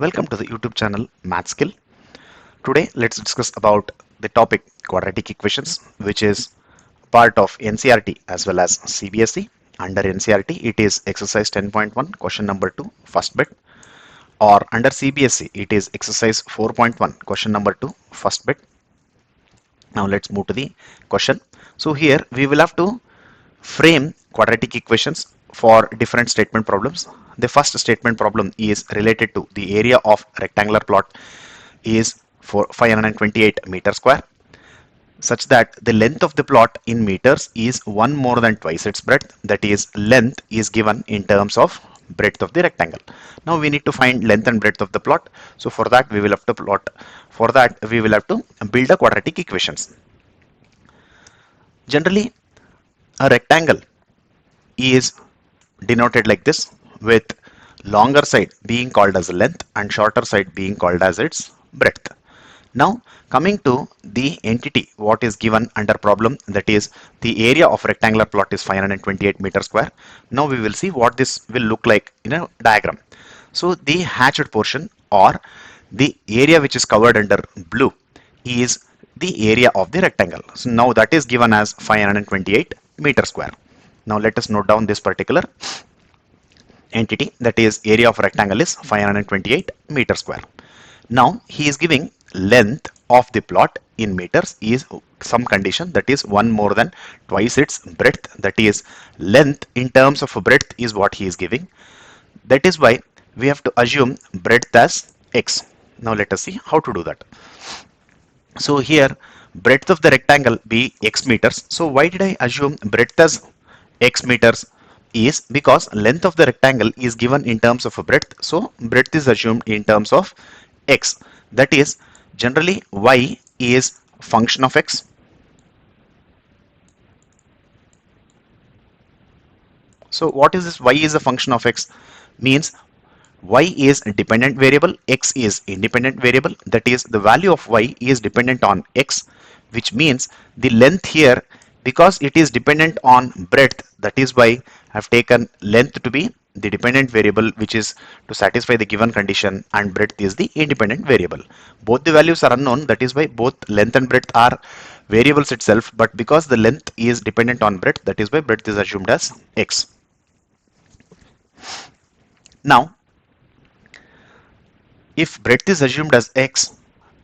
Welcome to the YouTube channel Math Skill. Today let's discuss about the topic quadratic equations, which is part of NCERT as well as CBSE. Under NCERT it is exercise 10.1 question number 2 first bit, or under CBSE it is exercise 4.1 question number 2 first bit. Now let's move to the question. So here we will have to frame quadratic equations for different statement problems. The first statement problem is related to the area of rectangular plot is for 528 meter square, such that the length of the plot in meters is one more than twice its breadth. That is, length is given in terms of breadth of the rectangle. Now we need to find length and breadth of the plot. So for that we will have to build a quadratic equations. Generally, a rectangle is denoted like this, with longer side being called as length and shorter side being called as its breadth. Now coming to the entity what is given under problem, that is the area of rectangular plot is 528 meter square. Now we will see what this will look like in a diagram. So the hatched portion, or the area which is covered under blue, is the area of the rectangle. So now that is given as 528 meter square. Now let us note down this particular entity, that is area of rectangle is 528 meter square. Now he is giving length of the plot in meters is some condition, that is one more than twice its breadth. That is, length in terms of breadth is what he is giving. That is why we have to assume breadth as x. Now let us see how to do that. So here breadth of the rectangle be x meters. So why did I assume breadth as x meters? Is because length of the rectangle is given in terms of a breadth, so breadth is assumed in terms of x. That is, generally y is function of x. So what is this y is a function of x? Means y is a dependent variable, x is independent variable. That is, the value of y is dependent on x, which means the length here, because it is dependent on breadth, that is why I have taken length to be the dependent variable, which is to satisfy the given condition, and breadth is the independent variable. Both the values are unknown, that is why both length and breadth are variables itself, but because the length is dependent on breadth, that is why breadth is assumed as x. Now if breadth is assumed as x,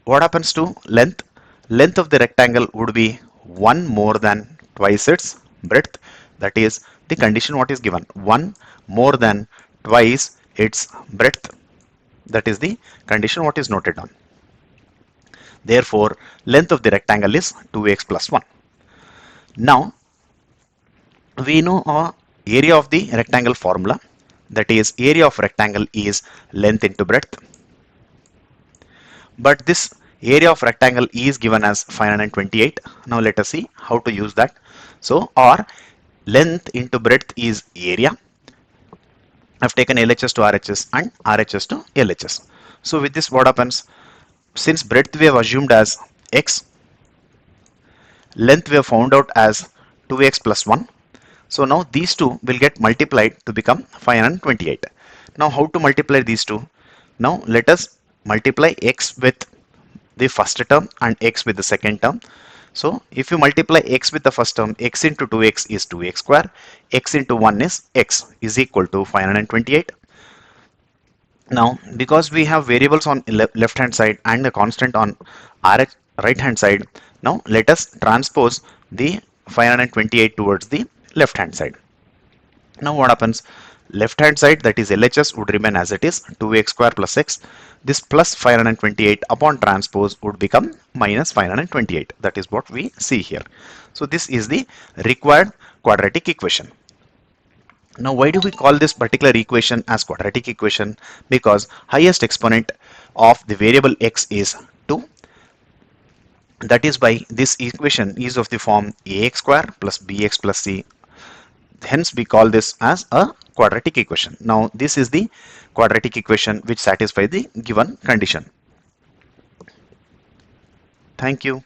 what happens to length? Length of the rectangle would be one more than twice its breadth. That is the condition what is given, one more than twice its breadth. That is the condition what is noted down. Therefore length of the rectangle is 2x plus 1. Now we know our area of the rectangle formula, that is area of rectangle is length into breadth. But this area of rectangle is given as 528. Now let us see how to use that. So our length into breadth is area. I've taken LHS to RHS and RHS to LHS. So with this what happens? Since breadth we have assumed as x, length we have found out as 2x plus 1. So now these two will get multiplied to become 528. Now how to multiply these two? Now let us multiply x with the first term and x with the second term. So if you multiply x with the first term, x into 2x is 2x square, x into 1 is x, is equal to 528. Now because we have variables on left hand side and a constant on right hand side, now let us transpose the 528 towards the left hand side. Now what happens? Left hand side, that is LHS, would remain as it is, 2x square plus x. This plus 528 upon transpose would become minus 528. That is what we see here. So this is the required quadratic equation. Now why do we call this particular equation as quadratic equation? Because highest exponent of the variable x is 2. That is why this equation is of the form ax square plus bx plus c. Hence we call this as a quadratic equation. Now this is the quadratic equation which satisfies the given condition. Thank you.